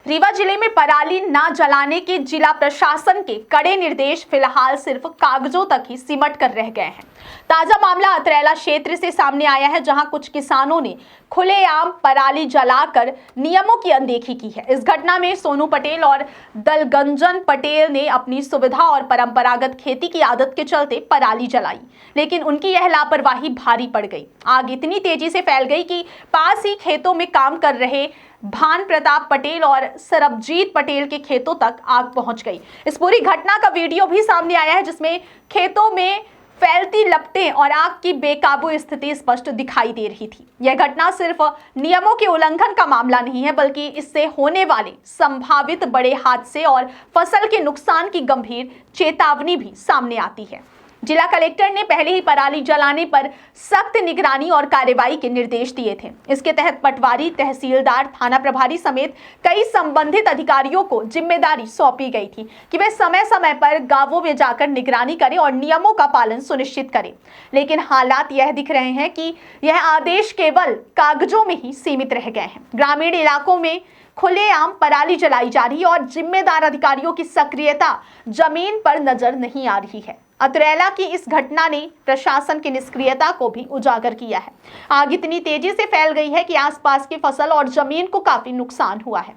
रीवा जिले में पराली न जलाने के जिला प्रशासन के कड़े निर्देश फिलहाल सिर्फ कागजों तक ही सिमट कर रह गए हैं। ताजा मामला अतरेला क्षेत्र से सामने आया है, जहां कुछ किसानों ने खुलेआम पराली जलाकर नियमों की अनदेखी की है। इस घटना में सोनू पटेल और दलगंजन पटेल ने अपनी सुविधा और परंपरागत खेती की आदत के चलते पराली जलाई, लेकिन उनकी यह लापरवाही भारी पड़ गई। आग इतनी तेजी से फैल गई कि पास ही खेतों में काम कर रहे भान प्रताप पटेल और सरबजीत पटेल के खेतों तक आग पहुंच गई। इस पूरी घटना का वीडियो भी सामने आया है, जिसमें खेतों में फैलती लपटें और आग की बेकाबू स्थिति स्पष्ट दिखाई दे रही थी। यह घटना सिर्फ नियमों के उल्लंघन का मामला नहीं है, बल्कि इससे होने वाले संभावित बड़े हादसे और फसल के नुकसान की गंभीर चेतावनी भी सामने आती है। जिला कलेक्टर ने पहले ही पराली जलाने पर सख्त निगरानी और कार्रवाई के निर्देश दिए थे। इसके तहत पटवारी, तहसीलदार, थाना प्रभारी समेत कई संबंधित अधिकारियों को जिम्मेदारी सौंपी गई थी कि वे समय समय पर गांवों में जाकर निगरानी करें और नियमों का पालन सुनिश्चित करें। लेकिन हालात यह दिख रहे हैं कि यह आदेश केवल कागजों में ही सीमित रह गए हैं। ग्रामीण इलाकों में खुलेआम पराली जलाई जा रही है और जिम्मेदार अधिकारियों की सक्रियता जमीन पर नजर नहीं आ रही है। अतरेला की इस घटना ने प्रशासन की निष्क्रियता को भी उजागर किया है। आग इतनी तेजी से फैल गई है कि आसपास की फसल और जमीन को काफी नुकसान हुआ है।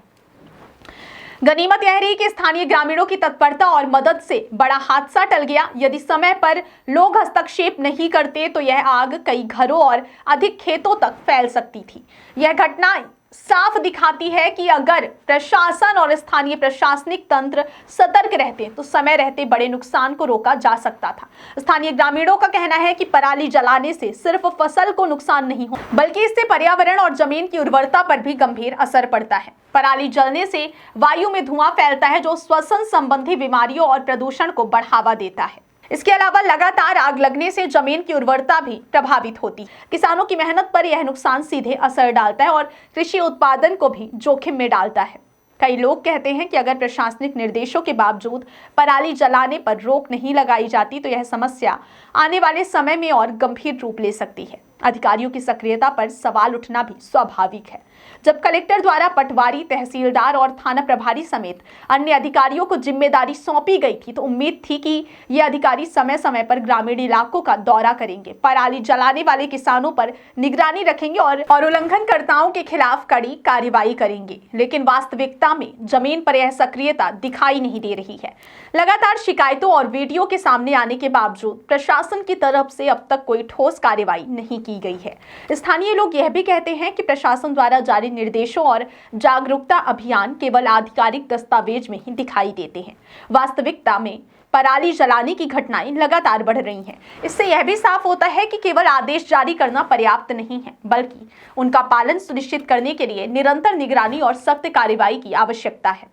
गनीमत यह रही कि स्थानीय ग्रामीणों की तत्परता और मदद से बड़ा हादसा टल गया। यदि समय पर लोग हस्तक्षेप नहीं करते तो यह आग कई घरों और अधिक खेतों तक फैल सकती थी। यह घटना साफ दिखाती है कि अगर प्रशासन और स्थानीय प्रशासनिक तंत्र सतर्क रहते तो समय रहते बड़े नुकसान को रोका जा सकता था। स्थानीय ग्रामीणों का कहना है कि पराली जलाने से सिर्फ फसल को नुकसान नहीं हो, बल्कि इससे पर्यावरण और जमीन की उर्वरता पर भी गंभीर असर पड़ता है। पराली जलने से वायु में धुआं फैलता है, जो श्वसन संबंधी बीमारियों और प्रदूषण को बढ़ावा देता है। इसके अलावा लगातार आग लगने से जमीन की उर्वरता भी प्रभावित होती है। किसानों की मेहनत पर यह नुकसान सीधे असर डालता है और कृषि उत्पादन को भी जोखिम में डालता है। कई लोग कहते हैं कि अगर प्रशासनिक निर्देशों के बावजूद पराली जलाने पर रोक नहीं लगाई जाती तो यह समस्या आने वाले समय में और गंभीर रूप ले सकती है। अधिकारियों की सक्रियता पर सवाल उठना भी स्वाभाविक है। जब कलेक्टर द्वारा पटवारी, तहसीलदार और थाना प्रभारी समेत अन्य अधिकारियों को जिम्मेदारी सौंपी गई थी तो उम्मीद थी कि ये अधिकारी समय समय पर ग्रामीण इलाकों का दौरा करेंगे, पराली जलाने वाले किसानों पर निगरानी रखेंगे और उल्लंघनकर्ताओं के खिलाफ कड़ी कार्रवाई करेंगे। लेकिन वास्तविकता में जमीन पर यह सक्रियता दिखाई नहीं दे रही है। लगातार शिकायतों और वीडियो के सामने आने के बावजूद प्रशासन की तरफ से अब तक कोई ठोस कार्रवाई नहीं की गई है। स्थानीय लोग यह भी कहते हैं कि प्रशासन द्वारा जारी निर्देशों और जागरूकता अभियान केवल आधिकारिक दस्तावेज में ही दिखाई देते हैं। वास्तविकता में पराली जलाने की घटनाएं लगातार बढ़ रही हैं। इससे यह भी साफ होता है कि केवल आदेश जारी करना पर्याप्त नहीं है, बल्कि उनका पालन सुनिश्चित करने के लिए निरंतर निगरानी और सख्त कार्रवाई की आवश्यकता है।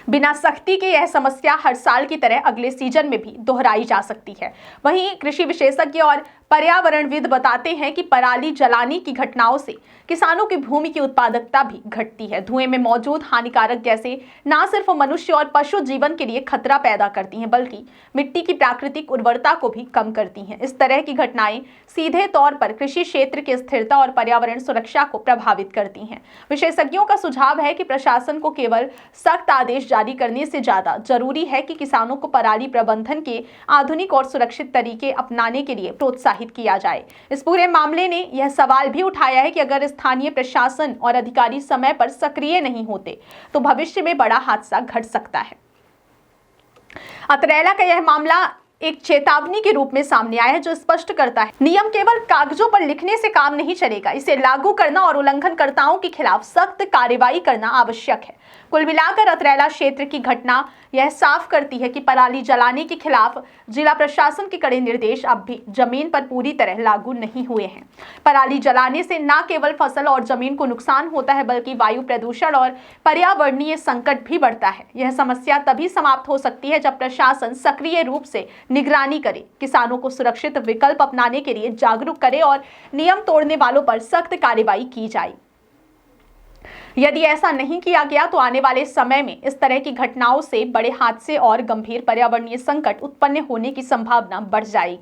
बिना सख्ती के यह समस्या हर साल की तरह अगले सीजन में भी दोहराई जा सकती है। वहीं कृषि विशेषज्ञ और पर्यावरणविद बताते हैं कि पराली जलाने की घटनाओं से किसानों की भूमि की उत्पादकता भी घटती है। धुएं में मौजूद हानिकारक गैसें न सिर्फ मनुष्य और पशु जीवन के लिए खतरा पैदा करती हैं, बल्कि मिट्टी की प्राकृतिक उर्वरता को भी कम करती हैं। इस तरह की घटनाएं सीधे तौर पर कृषि क्षेत्र की स्थिरता और पर्यावरण सुरक्षा को प्रभावित करती हैं। विशेषज्ञों का सुझाव है कि प्रशासन को केवल सख्त आदेश जारी करने से ज्यादा जरूरी है कि किसानों को पराली प्रबंधन के आधुनिक और सुरक्षित तरीके अपनाने के लिए प्रोत्साहित किया जाए। इस पूरे मामले ने यह सवाल भी उठाया है कि अगर स्थानीय प्रशासन और अधिकारी समय पर सक्रिय नहीं होते तो भविष्य में बड़ा हादसा घट सकता है। अतरेला का यह मामला एक चेतावनी के रूप में सामने आया है, जो स्पष्ट करता है नियम केवल कागजों पर लिखने से काम नहीं चलेगा। इसे लागू करना और उल्लंघनकर्ताओं के खिलाफ सख्त कार्रवाई करना आवश्यक है। कुल मिलाकर अतरेला क्षेत्र की घटना यह साफ करती है कि पराली जलाने के खिलाफ जिला प्रशासन के कड़े निर्देश अब भी जमीन पर पूरी तरह लागू नहीं हुए हैं। पराली जलाने से न केवल फसल और जमीन को नुकसान होता है, बल्कि वायु प्रदूषण और पर्यावरणीय संकट भी बढ़ता है। यह समस्या तभी समाप्त हो सकती है जब प्रशासन सक्रिय रूप से निगरानी करे, किसानों को सुरक्षित विकल्प अपनाने के लिए जागरूक करे और नियम तोड़ने वालों पर सख्त कार्रवाई की जाए। यदि ऐसा नहीं किया गया तो आने वाले समय में इस तरह की घटनाओं से बड़े हादसे और गंभीर पर्यावरणीय संकट उत्पन्न होने की संभावना बढ़ जाएगी।